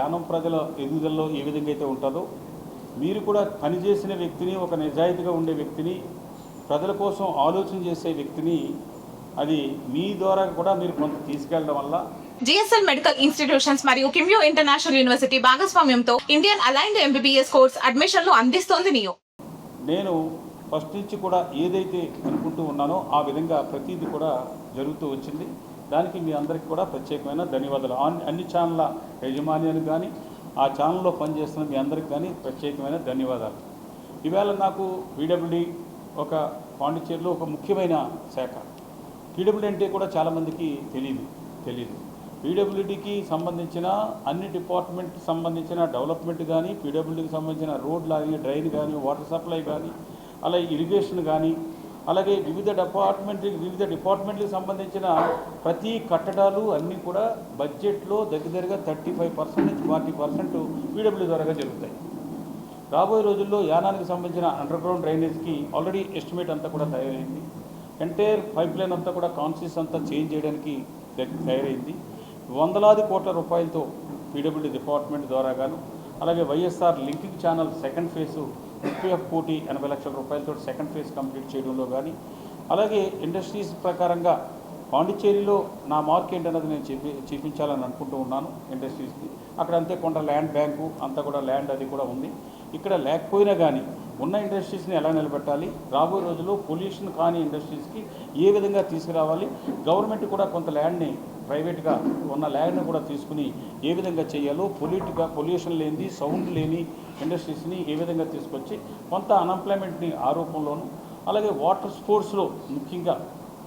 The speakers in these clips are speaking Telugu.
యానం ప్రజల ఎదుగుదలలో ఏ విధంగా అయితే ఉంటుందో మీరు కూడా పనిచేసిన వ్యక్తిని, ఒక నిజాయితీగా ఉండే వ్యక్తిని, ప్రజల కోసం ఆలోచన చేసే వ్యక్తిని అది మీ ద్వారా కూడా మీరు కొంత తీసుకెళ్లడం వల్ల జిఎస్ఎల్ మెడికల్ ఇన్స్టిట్యూషన్స్ మరియు కిమ్యూ ఇంటర్నేషనల్ యూనివర్సిటీ భాగస్వామ్యంతో ఇండియన్ అలైన్డ్ ఎంబీబీఎస్ కోర్స్ అడ్మిషన్లు అందిస్తోంది నియో. నేను ఫస్ట్ నుంచి కూడా ఏదైతే అనుకుంటూ ఉన్నానో ఆ విధంగా ప్రతిదీ కూడా జరుగుతూ వచ్చింది. దానికి మీ అందరికీ కూడా ప్రత్యేకమైన ధన్యవాదాలు. అన్ని ఛానళ్ళ యజమాన్యాలు కానీ ఆ ఛానల్లో పనిచేస్తున్న మీ అందరికీ కానీ ప్రత్యేకమైన ధన్యవాదాలు. ఈవేళ నాకు పీడబ్ల్యూడీ ఒక పాండిచ్చేరిలో ఒక ముఖ్యమైన శాఖ. పీడబ్ల్యూడీ అంటే కూడా చాలామందికి తెలియదు. పీడబ్ల్యూడీకి సంబంధించిన అన్ని డిపార్ట్మెంట్ సంబంధించిన డెవలప్మెంట్ కానీ, పీడబ్ల్యూడీకి సంబంధించిన రోడ్ కానీ, డ్రైన్ కానీ, వాటర్ సప్లై కానీ, అలాగే ఇరిగేషన్ కానీ, అలాగే వివిధ డిపార్ట్మెంట్లకు సంబంధించిన ప్రతి కట్టడాలు అన్నీ కూడా బడ్జెట్లో దగ్గరగా 35% నుంచి 40% పీడబ్ల్యూడీ ద్వారాగా జరుగుతాయి. రాబోయే రోజుల్లో యానానికి సంబంధించిన అండర్గ్రౌండ్ డ్రైనేజ్కి ఆల్రెడీ ఎస్టిమేట్ అంతా కూడా తయారైంది. ఎంటైర్ పైప్ లైన్ అంతా కూడా కాన్సిస్ అంతా చేంజ్ చేయడానికి తయారైంది. వందలాది కోట్ల రూపాయలతో పీడబ్ల్యూడీ డిపార్ట్మెంట్ ద్వారా గాను, అలాగే YSR linking channel second phase 30 లక్షల రూపాయలతో సెకండ్ ఫేజ్ కంప్లీట్ చేయడంలో కానీ, అలాగే ఇండస్ట్రీస్ ప్రకారంగా పాండిచ్చేరిలో నా మార్క్ ఏంటన్నది నేను చూపించాలని అనుకుంటూ ఉన్నాను. ఇండస్ట్రీస్కి అక్కడ అంతే కొంత ల్యాండ్ బ్యాంకు అంతా కూడా ల్యాండ్ అది కూడా ఉంది. ఇక్కడ లేకపోయినా కానీ ఉన్న ఇండస్ట్రీస్ని ఎలా నిలబెట్టాలి, రాబోయే రోజుల్లో పొల్యూషన్ కాని ఇండస్ట్రీస్కి ఏ విధంగా తీసుకురావాలి, గవర్నమెంట్ కూడా కొంత ల్యాండ్ని ప్రైవేట్గా ఉన్న ల్యాండ్ని కూడా తీసుకుని ఏ విధంగా చేయాలో, పొల్యూషన్ లేనిది, సౌండ్ లేని ఇండస్ట్రీస్ని ఏ విధంగా తీసుకొచ్చి కొంత అన్ఎంప్లాయ్మెంట్ని ఆ రూపంలోనూ, అలాగే వాటర్ స్పోర్ట్స్లో ముఖ్యంగా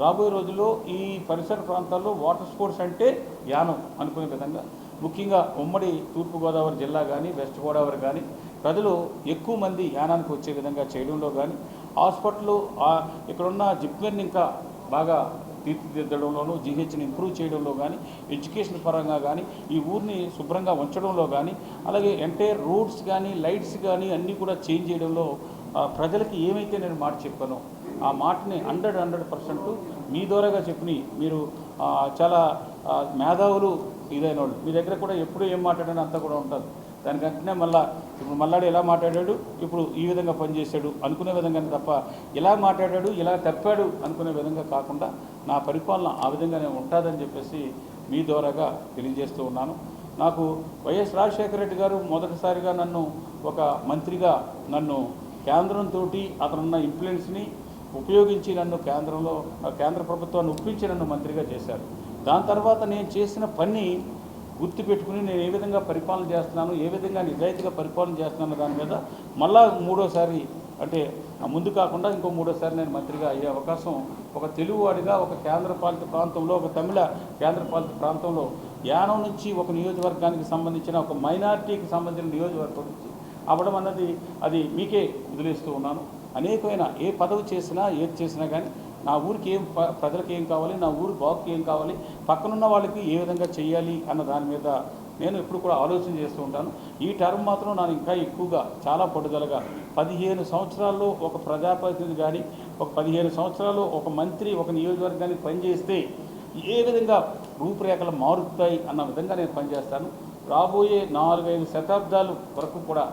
రాబోయే రోజుల్లో ఈ పరిసర ప్రాంతాల్లో వాటర్ స్పోర్ట్స్ అంటే యానం అనుకునే విధంగా, ముఖ్యంగా ఉమ్మడి తూర్పుగోదావరి జిల్లా కానీ, వెస్ట్ గోదావరి కానీ ప్రజలు ఎక్కువ మంది యానానికి వచ్చే విధంగా చేయడంలో కానీ, హాస్పిటల్ ఇక్కడున్న జిప్మెర్ని ఇంకా బాగా తీర్చిదిద్దడంలోనూ, జీహెచ్ని ఇంప్రూవ్ చేయడంలో కానీ, ఎడ్యుకేషన్ పరంగా కానీ, ఈ ఊరిని శుభ్రంగా ఉంచడంలో కానీ, అలాగే ఎంటైర్ రోడ్స్ కానీ, లైట్స్ కానీ అన్నీ కూడా చేంజ్ చేయడంలో ప్రజలకి ఏమైతే నేను మాట చెప్పానో ఆ మాటని 100% మీ ద్వారాగా చెప్పి మీరు చాలా మేధావులు ఇదైన వాళ్ళు, మీ దగ్గర కూడా ఎప్పుడు ఏం మాట్లాడానో అంతా కూడా ఉంటుంది. దానికంటేనే ఇప్పుడు మల్లాడు ఎలా మాట్లాడాడు, ఇప్పుడు ఈ విధంగా పనిచేశాడు అనుకునే విధంగానే తప్ప ఇలా మాట్లాడాడు ఇలా తప్పాడు అనుకునే విధంగా కాకుండా నా పరిపాలన ఆ విధంగానే ఉంటుందని చెప్పేసి మీ ద్వారాగా తెలియజేస్తూ ఉన్నాను. నాకు వైఎస్ రాజశేఖర రెడ్డి గారు మొదటిసారిగా నన్ను ఒక మంత్రిగా నన్ను కేంద్రంతో అతనున్న ఇన్ఫ్లుయెన్స్ని ఉపయోగించి నన్ను కేంద్ర ప్రభుత్వాన్ని ఒప్పించి నన్ను మంత్రిగా చేశారు. దాని తర్వాత నేను చేసిన పని గుర్తుపెట్టుకుని నేను ఏ విధంగా పరిపాలన చేస్తున్నాను, ఏ విధంగా నిజాయితీగా పరిపాలన చేస్తున్నాను దాని మీద మళ్ళా మూడోసారి అంటే ముందు కాకుండా ఇంకో మూడోసారి నేను మంత్రిగా అయ్యే అవకాశం ఒక తెలుగువాడిగా ఒక కేంద్రపాలిత ప్రాంతంలో, ఒక తమిళ కేంద్రపాలిత ప్రాంతంలో యానం నుంచి ఒక నియోజకవర్గానికి సంబంధించిన ఒక మైనారిటీకి సంబంధించిన నియోజకవర్గం నుంచి అవ్వడం అన్నది అది మీకే వదిలేస్తూ ఉన్నాను. అనేకమైన ఏ పదవి చేసినా ఏది చేసినా కానీ నా ఊరికి ప్రజలకు ఏం కావాలి, నా ఊరి బాగుకి ఏం కావాలి, పక్కనున్న వాళ్ళకి ఏ విధంగా చేయాలి అన్న దాని మీద నేను ఎప్పుడు కూడా ఆలోచన చేస్తూ ఉంటాను. ఈ టర్మ్ మాత్రం నాకు ఇంకా ఎక్కువగా చాలా పట్టుదలగా 15 సంవత్సరాల్లో ఒక ప్రజాప్రతినిధి కానీ, ఒక 15 సంవత్సరాల్లో ఒక మంత్రి ఒక నియోజకవర్గానికి పనిచేస్తే ఏ విధంగా రూపురేఖలు మారుతాయి అన్న విధంగా నేను పనిచేస్తాను. రాబోయే 4-5 శతాబ్దాలు వరకు కూడా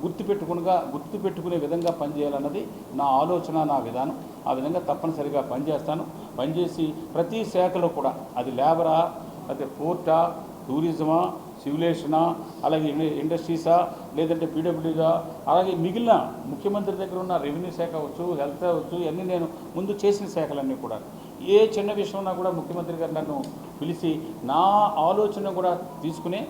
గుర్తుపెట్టుకునే విధంగా పనిచేయాలన్నది నా ఆలోచన, నా విధానం. ఆ విధంగా తప్పనిసరిగా పనిచేస్తాను. పనిచేసి ప్రతి శాఖలో కూడా అది లేబరా, అయితే పోర్టా, టూరిజమా, సివిలేషనా, అలాగే ఇండస్ట్రీసా, లేదంటే పీడబ్ల్యూగా, అలాగే మిగిలిన ముఖ్యమంత్రి దగ్గర ఉన్న రెవెన్యూ శాఖ అవచ్చు, హెల్త్ అవచ్చు, ఇవన్నీ నేను ముందు చేసిన శాఖలన్నీ కూడా ఏ చిన్న విషయంలో కూడా ముఖ్యమంత్రి గారు నన్ను పిలిచి నా ఆలోచన కూడా తీసుకునే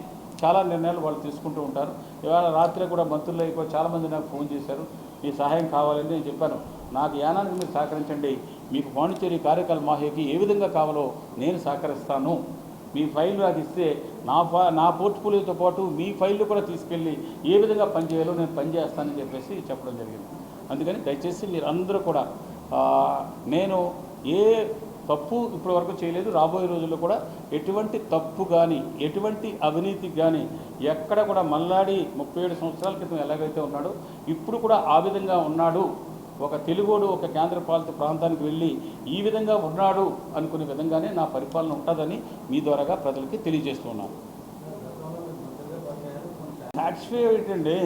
చాలా నిర్ణయాలు వాళ్ళు తీసుకుంటూ ఉంటారు. ఇవాళ రాత్రి కూడా మంత్రులు అయిపోయి చాలామంది నాకు ఫోన్ చేశారు, మీ సహాయం కావాలని. నేను చెప్పాను, నాకు యానానికి మీరు సహకరించండి, మీకు పాండిచ్చేరి కార్యకాల మాహేకి ఏ విధంగా కావాలో నేను సహకరిస్తాను. మీ ఫైల్ నాకు ఇస్తే నా పోర్ట్ఫోలియోతో పాటు మీ ఫైళ్ళు కూడా తీసుకెళ్ళి ఏ విధంగా పనిచేయాలో నేను పనిచేస్తానని చెప్పేసి చెప్పడం జరిగింది. అందుకని దయచేసి మీరు అందరూ కూడా నేను ఏ తప్పు ఇప్పటి వరకు చేయలేదు, రాబోయే రోజుల్లో కూడా ఎటువంటి తప్పు కానీ ఎటువంటి అవినీతి కానీ ఎక్కడ కూడా మల్లాడి 37 సంవత్సరాల క్రితం ఎలాగైతే ఉన్నాడో ఇప్పుడు కూడా ఆ విధంగా ఉన్నాడు, ఒక తెలుగోడు ఒక కేంద్రపాలిత ప్రాంతానికి వెళ్ళి ఈ విధంగా ఉన్నాడు అనుకునే విధంగానే నా పరిపాలన ఉంటుందని మీ ద్వారాగా ప్రజలకి తెలియజేస్తున్నాను. సాటిస్ఫై ఏంటండి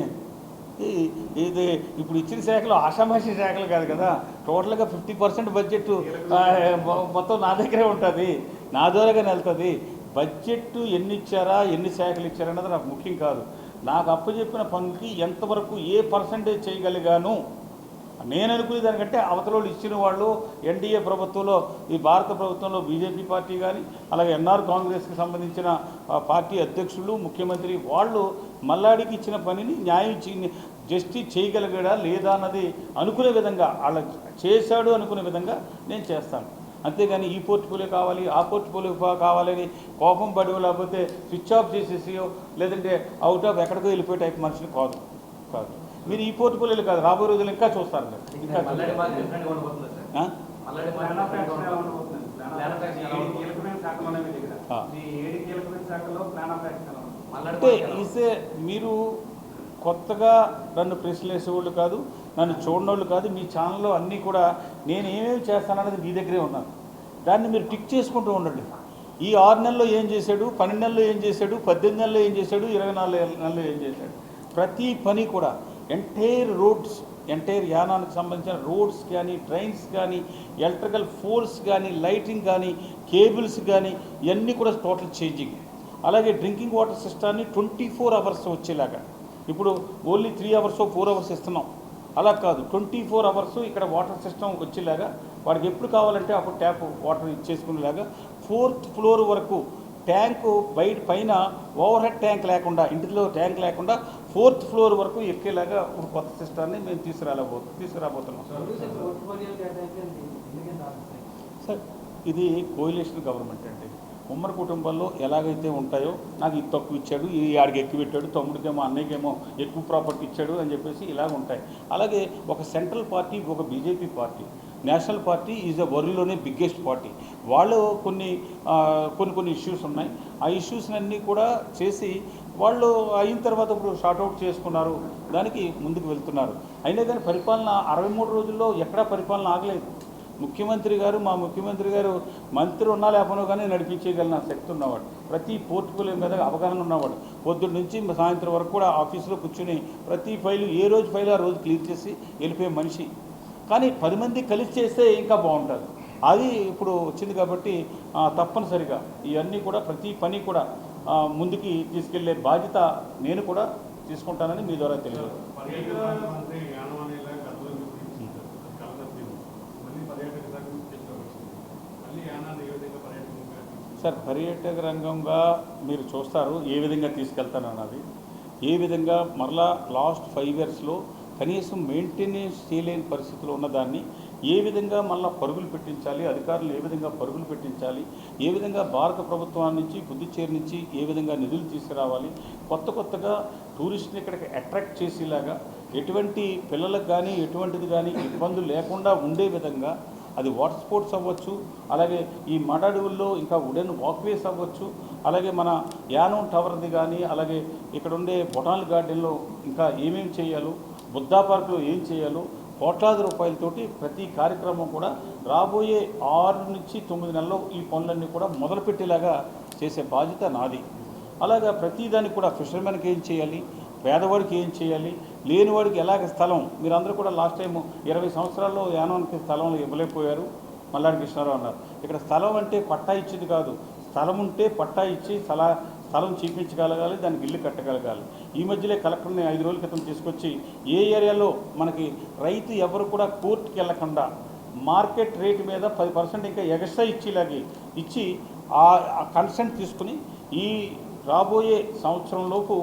ఇది ఇప్పుడు ఇచ్చిన శాఖలు ఆషామాషి శాఖలు కాదు కదా. టోటల్గా 50% బడ్జెట్ మొత్తం నా దగ్గరే ఉంటుంది, నా ద్వారాగానే వెళ్తుంది. బడ్జెట్ ఎన్ని ఇచ్చారా, ఎన్ని శాఖలు ఇచ్చారన్నది నాకు ముఖ్యం కాదు. నాకు అప్పచెప్పిన పనికి ఎంతవరకు ఏ పర్సంటేజ్ చేయగలిగాను నేను అనుకునే దానికంటే అవతల వాళ్ళు ఇచ్చిన వాళ్ళు ఎన్డీఏ ప్రభుత్వంలో, ఈ భారత ప్రభుత్వంలో బీజేపీ పార్టీ కానీ, అలాగే ఎన్ఆర్ కాంగ్రెస్కి సంబంధించిన పార్టీ అధ్యక్షులు, ముఖ్యమంత్రి వాళ్ళు మల్లాడికి ఇచ్చిన పనిని న్యాయం జస్టిస్ చేయగలిగాడా లేదా అన్నది అనుకునే విధంగా, వాళ్ళ చేశాడు అనుకునే విధంగా నేను చేస్తాను. అంతేగాని ఈ పోర్ట్ఫోలియో కావాలి, ఆ పోర్ట్ఫోలియో కావాలని కోపం పడి లేకపోతే స్విచ్ ఆఫ్ చేసేసియో లేదంటే అవుట్ ఆఫ్ ఎక్కడికో వెళ్ళిపోయే టైప్ మనిషిని కాదు. మీరు ఈ పోర్ట్ఫోలియోలు కాదు, రాబోయే రోజులు ఇంకా చూస్తారు. ఇంకా అంటే ఈసే మీరు కొత్తగా నన్ను ప్రశ్నలు వేసేవాళ్ళు కాదు, నన్ను చూడనోళ్ళు కాదు. మీ ఛానల్లో అన్నీ కూడా నేను ఏమేమి చేస్తానన్నది మీ దగ్గరే ఉన్నాను. దాన్ని మీరు టిక్ చేసుకుంటూ ఉండండి. ఈ 6 నెలల్లో ఏం చేశాడు, 12 నెలల్లో ఏం చేశాడు, 18 నెలల్లో ఏం చేశాడు, 24 నెలల్లో ఏం చేశాడు, ప్రతి పని కూడా ఎంటైర్ రోడ్స్, ఎంటైర్ యానానికి సంబంధించిన రోడ్స్ కానీ, ట్రైన్స్ కానీ, ఎలక్ట్రికల్ ఫోర్స్ కానీ, లైటింగ్ కానీ, కేబుల్స్ కానీ ఇవన్నీ కూడా టోటల్ చేంజింగ్. అలాగే డ్రింకింగ్ వాటర్ సిస్టాన్ని 24 అవర్స్ వచ్చేలాగా, ఇప్పుడు ఓన్లీ 3 అవర్స్ 4 అవర్స్ ఇస్తున్నాం, అలా కాదు 24 అవర్స్ ఇక్కడ వాటర్ సిస్టమ్ వచ్చేలాగా, వాడికి ఎప్పుడు కావాలంటే అప్పుడు ట్యాప్ వాటర్ ఇచ్చేసుకునేలాగా 4th ఫ్లోర్ వరకు ట్యాంకు పైన ఓవర్ హెడ్ ట్యాంక్ లేకుండా, ఇంటిలో ట్యాంక్ లేకుండా 4th ఫ్లోర్ వరకు ఎక్కేలాగా ఒక కొత్త సిస్టాన్ని మేము తీసుకురాబోతున్నాం. సార్ ఇది కోయిలేషన్ గవర్నమెంట్ అండి. ఉమ్మడి కుటుంబాల్లో ఎలాగైతే ఉంటాయో, నాకు ఇది తక్కువ ఇచ్చాడు, ఈ ఆడికి ఎక్కువ పెట్టాడు, తమ్ముడికేమో అన్నయ్యకేమో ఎక్కువ ప్రాపర్టీ ఇచ్చాడు అని చెప్పేసి ఇలాగ ఉంటాయి. అలాగే ఒక సెంట్రల్ పార్టీ, ఒక BJP party, national party is వరల్డ్లోనే బిగ్గెస్ట్ పార్టీ. వాళ్ళు కొన్ని ఇష్యూస్ ఉన్నాయి. ఆ ఇష్యూస్నన్నీ కూడా చేసి వాళ్ళు అయిన తర్వాత ఇప్పుడు షార్ట్అవుట్ చేసుకున్నారు, దానికి ముందుకు వెళ్తున్నారు. అయినా కానీ పరిపాలన 63 రోజుల్లో ఎక్కడా పరిపాలన ఆగలేదు. మా ముఖ్యమంత్రి గారు మంత్రి ఉన్నా లేకపోయినా కానీ నడిపించేయగలిగిన శక్తి ఉన్నవాడు, ప్రతి పోర్ట్ఫోలియో మీద అవగాహన ఉన్నవాడు. పొద్దున్న నుంచి సాయంత్రం వరకు కూడా ఆఫీసులో కూర్చుని ప్రతి ఫైలు, ఏ రోజు ఫైలు ఆ రోజు క్లియర్ చేసి వెళ్ళిపోయే మనిషి. కానీ 10 మంది కలిసి చేస్తే ఇంకా బాగుంటుంది. అది ఇప్పుడు వచ్చింది కాబట్టి తప్పనిసరిగా ఇవన్నీ కూడా ప్రతి పని కూడా ముందుకి తీసుకెళ్లే బాధ్యత నేను కూడా తీసుకుంటానని మీ ద్వారా తెలియదు. సార్ పర్యాటక రంగంగా మీరు చూస్తారు ఏ విధంగా తీసుకెళ్తానన్నది, ఏ విధంగా మరలా లాస్ట్ 5 ఇయర్స్లో కనీసం మెయింటెనెన్స్ చేయలేని పరిస్థితిలో ఉన్నదాన్ని ఏ విధంగా మళ్ళీ పరుగులు పెట్టించాలి, అధికారులు ఏ విధంగా పరుగులు పెట్టించాలి, ఏ విధంగా భారత ప్రభుత్వం నుంచి, పుదుచ్చేరి నుంచి ఏ విధంగా నిధులు తీసుకురావాలి, కొత్తగా టూరిస్ట్ని ఇక్కడికి అట్రాక్ట్ చేసేలాగా, ఎటువంటి పిల్లలకు కానీ ఎటువంటిది కానీ ఇబ్బందులు లేకుండా ఉండే విధంగా, అది వాటర్ స్పోర్ట్స్ అవ్వచ్చు, అలాగే ఈ మడడువుల్లో ఇంకా వుడెన్ వాక్వేస్ అవ్వచ్చు, అలాగే మన యానం టవర్ది కానీ, అలాగే ఇక్కడ ఉండే బొటానికల్ గార్డెన్లో ఇంకా ఏమేమి చేయాలో, బుద్ధా పార్కులో ఏం చేయాలో, కోట్లాది రూపాయలతోటి ప్రతి కార్యక్రమం కూడా రాబోయే 6 నుంచి 9 నెలల్లో ఈ పనులన్నీ కూడా మొదలుపెట్టేలాగా చేసే బాధ్యత నాది. అలాగా ప్రతిదానికి కూడా ఫిషర్మెన్కి ఏం చేయాలి, పేదవాడికి ఏం చేయాలి, లేనివాడికి ఎలాగ స్థలం, మీరందరూ కూడా లాస్ట్ టైం 20 సంవత్సరాల్లో యానానికి స్థలం ఇవ్వలేకపోయారు, మల్లాడి కృష్ణారావు అన్నారు. ఇక్కడ స్థలం అంటే పట్టా ఇచ్చేది కాదు, స్థలం ఉంటే పట్టా ఇచ్చి స్థలం చూపించగలగాలి, దానికి ఇల్లు కట్టగలగాలి. ఈ మధ్యలో కలెక్టర్ని 5 రోజుల క్రితం తీసుకొచ్చి ఏ ఏరియాలో మనకి రైతు ఎవరు కూడా కోర్టుకి వెళ్లకుండా మార్కెట్ రేటు మీద 10% ఇంకా ఎక్స్ట్రా ఇచ్చి ఆ కన్సెంట్ తీసుకుని ఈ రాబోయే సంవత్సరంలోపు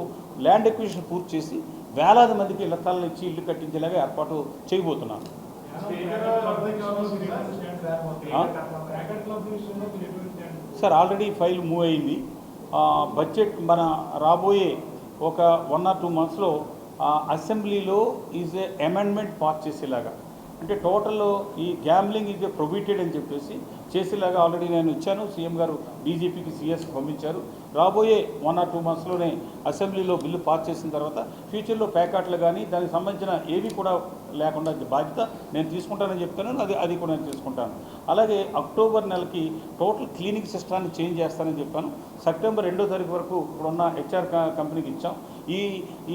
ల్యాండ్ ఎక్విజిషన్ పూర్తి చేసి వేలాది మందికి ఇళ్ల స్థలాలు ఇచ్చి ఇల్లు కట్టించేలాగా ఏర్పాటు చేయబోతున్నాను. సార్ ఆల్రెడీ ఫైల్ మూవ్ అయింది. బడ్జెట్ మన రాబోయే ఒక 1 or 2 monthsలో అసెంబ్లీలో ఈజ్ ఏ అమెండ్మెంట్ పాస్ చేసేలాగా, అంటే టోటల్ ఈ గ్యాంబ్లింగ్ ఈజ్ ఏ ప్రొహిబిటెడ్ అని చెప్పేసి చేసేలాగా ఆల్రెడీ నేను ఇచ్చాను. సీఎం గారు డీజీపీకి సిఎస్ పంపించారు. రాబోయే 1 or 2 monthsలోనే అసెంబ్లీలో బిల్లు పాస్ చేసిన తర్వాత ఫ్యూచర్లో ప్యాకెట్లు కానీ దానికి సంబంధించిన ఏవి కూడా లేకుండా బాధ్యత నేను తీసుకుంటానని చెప్తాను. అది కూడా నేను తీసుకుంటాను. అలాగే అక్టోబర్ నెలకి టోటల్ క్లీనింగ్ సిస్టాన్ని చేంజ్ చేస్తానని చెప్పాను. సెప్టెంబర్ 2వ తారీఖు వరకు ఇప్పుడున్న హెచ్ఆర్ కంపెనీకి ఇచ్చాం. ఈ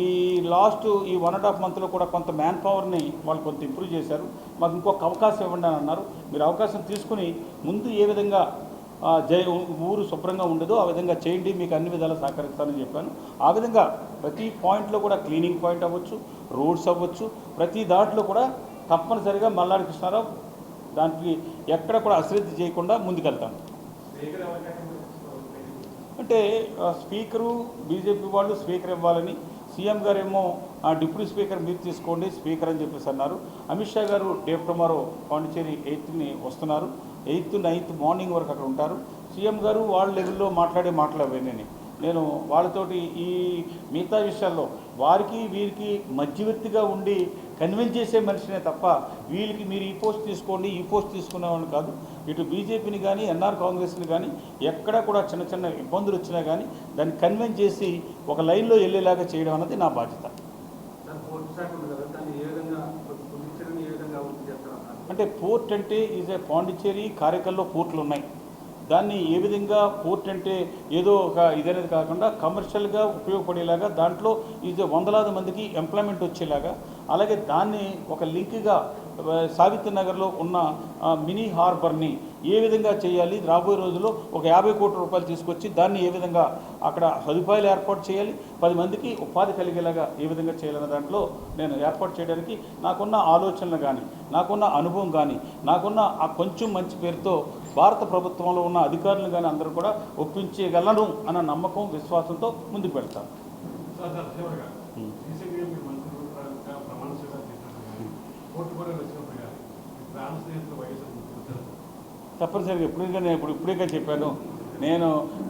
ఈ లాస్ట్ ఈ 1.5 మంత్లో కూడా కొంత మ్యాన్ పవర్ని వాళ్ళు కొంత ఇంప్రూవ్ చేశారు. మాకు ఇంకొక అవకాశం ఇవ్వండి అని అన్నారు. మీరు అవకాశం తీసుకుని ముందు ఏ విధంగా ఊరు శుభ్రంగా ఉండదో ఆ విధంగా చేయండి, మీకు అన్ని విధాలు సహకరిస్తానని చెప్పాను. ఆ విధంగా ప్రతి పాయింట్లో కూడా క్లీనింగ్ పాయింట్ అవ్వచ్చు, రోడ్స్ అవ్వచ్చు, ప్రతి దాంట్లో కూడా తప్పనిసరిగా మల్లాడి కృష్ణారావు దానికి ఎక్కడ కూడా అశ్రద్ధ చేయకుండా ముందుకెళ్తాను. అంటే స్పీకరు బీజేపీ వాళ్ళు స్పీకర్ ఇవ్వాలని, సీఎం గారు ఏమో డిప్యూటీ స్పీకర్ మీరు తీసుకోండి స్పీకర్ అని చెప్పేసి అన్నారు. అమిత్ షా గారు డే టుమారో పాండిచేరి 8th వస్తున్నారు. 8th, 9th మార్నింగ్ వరకు అక్కడ ఉంటారు. సీఎం గారు వాళ్ళ లెవెల్లో మాట్లాడే మాటలు అవన్నీ నేను వాళ్ళతోటి ఈ మిగతా విషయాల్లో వారికి వీరికి మధ్యవర్తిగా ఉండి కన్విన్స్ చేసే మనిషినే తప్ప వీళ్ళకి మీరు ఈ పోస్ట్ తీసుకోండి ఈ పోస్ట్ తీసుకునేవాళ్ళు కాదు. ఇటు బీజేపీని కానీ ఎన్ఆర్ కాంగ్రెస్ని కానీ ఎక్కడ కూడా చిన్న చిన్న ఇబ్బందులు వచ్చినా కానీ దాన్ని కన్విన్స్ చేసి ఒక లైన్లో వెళ్ళేలాగా చేయడం అన్నది నా బాధ్యత. అంటే పోర్ట్ అంటే ఈజ్ ఏ పాండిచ్చేరి కారైకల్లో పోర్ట్లు ఉన్నాయి. దాన్ని ఏ విధంగా పోర్ట్ అంటే ఏదో ఒక ఇదనేది కాకుండా కమర్షియల్గా ఉపయోగపడేలాగా దాంట్లో ఇది 100,000 మందికి ఎంప్లాయ్మెంట్ వచ్చేలాగా, అలాగే దాన్ని ఒక లింక్గా సావిత్రి నగర్లో ఉన్న మినీ హార్బర్ని ఏ విధంగా చేయాలి, రాబోయే రోజుల్లో ఒక 50 కోట్ల రూపాయలు తీసుకొచ్చి దాన్ని ఏ విధంగా అక్కడ సదుపాయాలు ఏర్పాటు చేయాలి, 10 మందికి ఉపాధి కలిగేలాగా ఏ విధంగా చేయాలన్న దాంట్లో నేను ఏర్పాటు చేయడానికి నాకున్న ఆలోచనలు కానీ, నాకున్న అనుభవం కానీ, నాకున్న ఆ కొంచెం మంచి పేరుతో భారత ప్రభుత్వంలో ఉన్న అధికారులు కానీ అందరూ కూడా ఒప్పించగలను అన్న నమ్మకం, విశ్వాసంతో ముందుకు వెళ్తాను. తప్పనిసరిగా ఇప్పుడే చెప్పాను, నేను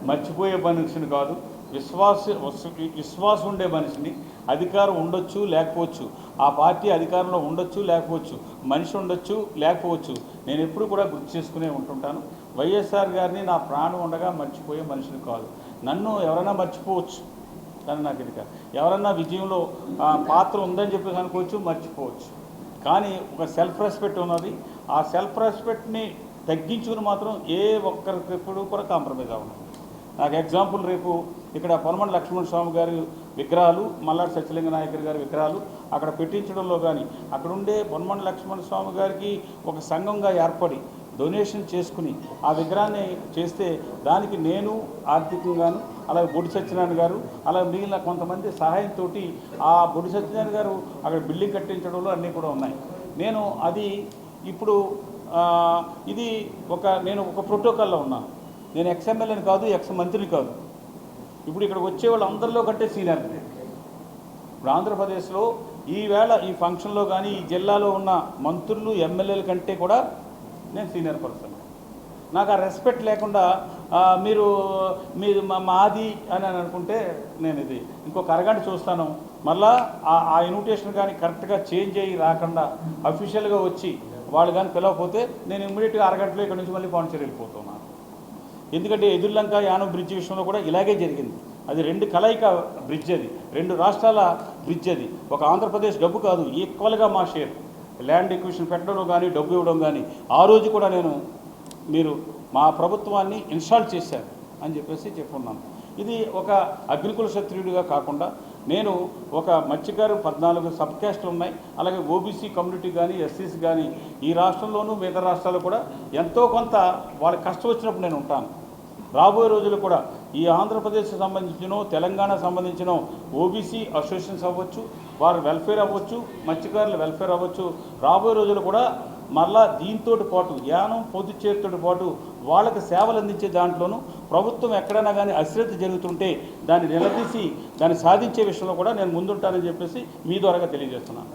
మర్చిపోయే మనిషిని కాదు, విశ్వాసం ఉండే మనిషిని. అధికారం ఉండొచ్చు లేకపోవచ్చు, ఆ పార్టీ అధికారంలో ఉండొచ్చు లేకపోవచ్చు, మనిషి ఉండొచ్చు లేకపోవచ్చు, నేను ఎప్పుడు కూడా గుర్తు చేసుకునే ఉంటుంటాను. వైఎస్ఆర్ గారిని నా ప్రాణం ఉండగా మర్చిపోయే మనిషిని కాదు. నన్ను ఎవరైనా మర్చిపోవచ్చు, కానీ నాకు ఇది కాదు. ఎవరన్నా విజయంలో పాత్ర ఉందని చెప్పేసి అనుకోవచ్చు, మర్చిపోవచ్చు, కానీ ఒక సెల్ఫ్ రెస్పెక్ట్ ఉన్నది. ఆ సెల్ఫ్ రెస్పెక్ట్ని తగ్గించుకుని మాత్రం ఏ ఒక్కరికి ఎప్పుడు కూడా కాంప్రమైజ్ అవ్వను. నాకు ఎగ్జాంపుల్, రేపు ఇక్కడ పొనమన లక్ష్మణ స్వామి గారి విగ్రహాలు, మల్లాడి సత్యలింగ నాయకర్ గారి విగ్రహాలు అక్కడ పెట్టించడంలో కానీ, అక్కడ ఉండే పొనమన లక్ష్మణ స్వామి గారికి ఒక సంఘంగా ఏర్పడి డొనేషన్ చేసుకుని ఆ విగ్రహాన్ని చేస్తే దానికి నేను ఆర్థికంగాను, అలాగే బొడి సత్యనారాయణ గారు, అలాగే మిగిలిన కొంతమంది సహాయంతో ఆ బొడి సత్యనారాయణ గారు అక్కడ బిల్డింగ్ కట్టించడంలో అన్నీ కూడా ఉన్నాయి. నేను అది ఇప్పుడు ఇది నేను ఒక ప్రోటోకాల్లో ఉన్నాను. నేను ఎక్స్ఎమ్మెల్యేని కాదు, ఎక్స్ మంత్రిని కాదు. ఇప్పుడు ఇక్కడికి వచ్చే వాళ్ళు అందరిలో కంటే సీనియర్. ఇప్పుడు ఆంధ్రప్రదేశ్లో ఈవేళ ఈ ఫంక్షన్లో కానీ ఈ జిల్లాలో ఉన్న మంత్రులు ఎమ్మెల్యేల కంటే కూడా నేను సీనియర్ పర్సన్. నాకు ఆ రెస్పెక్ట్ లేకుండా మీరు మాది అని అనుకుంటే నేను ఇది ఇంకొక అరగంట చూస్తాను. మళ్ళా ఆ ఇన్విటేషన్ కానీ కరెక్ట్గా చేంజ్ అయ్యి రాకుండా అఫీషియల్గా వచ్చి వాళ్ళు కానీ పిలవకపోతే నేను ఇమ్మీడియట్గా అరగంటలో ఇక్కడ నుంచి మళ్ళీ పాండిచేరి వెళ్ళిపోతున్నాను. ఎందుకంటే ఎదుర్లంక యానం బ్రిడ్జ్ విషయంలో కూడా ఇలాగే జరిగింది. అది 2 కలయిక బ్రిడ్జ్, అది 2 రాష్ట్రాల బ్రిడ్జ్. అది ఒక ఆంధ్రప్రదేశ్ డబ్బు కాదు, ఈక్వల్గా మా షేర్ ల్యాండ్ ఎక్విజిషన్ పెట్టడం కానీ డబ్బు ఇవ్వడం కానీ ఆ రోజు కూడా మీరు మా ప్రభుత్వాన్ని ఇన్స్టాల్ చేశారు అని చెప్పేసి చెప్పుకున్నాను. ఇది ఒక అగ్నికుల క్షత్రియుడిగా కాకుండా నేను ఒక మత్స్యకారు 14 సబ్ క్యాస్ట్లు ఉన్నాయి, అలాగే ఓబీసీ కమ్యూనిటీ కానీ ఎస్సీసీ కానీ ఈ రాష్ట్రంలోనూ మిగతా రాష్ట్రాలు కూడా ఎంతో కొంత వాళ్ళ కష్టం వచ్చినప్పుడు నేను ఉంటాను. రాబోయే రోజులు కూడా ఈ ఆంధ్రప్రదేశ్కి సంబంధించిన, తెలంగాణ సంబంధించిన ఓబీసీ అసోసియేషన్స్ అవ్వచ్చు, వారి వెల్ఫేర్ అవ్వచ్చు, మత్స్యకారుల వెల్ఫేర్ అవ్వచ్చు, రాబోయే రోజులు కూడా మళ్ళా దీంతో పాటు యానం పొద్దుచేరుతో పాటు వాళ్ళకి సేవలు అందించే దాంట్లోనూ ప్రభుత్వం ఎక్కడైనా కానీ అశ్రద్ధ జరుగుతుంటే దాన్ని నిలదీసి దాన్ని సాధించే విషయంలో కూడా నేను ముందుంటానని చెప్పేసి మీ ద్వారాగా తెలియజేస్తున్నాను.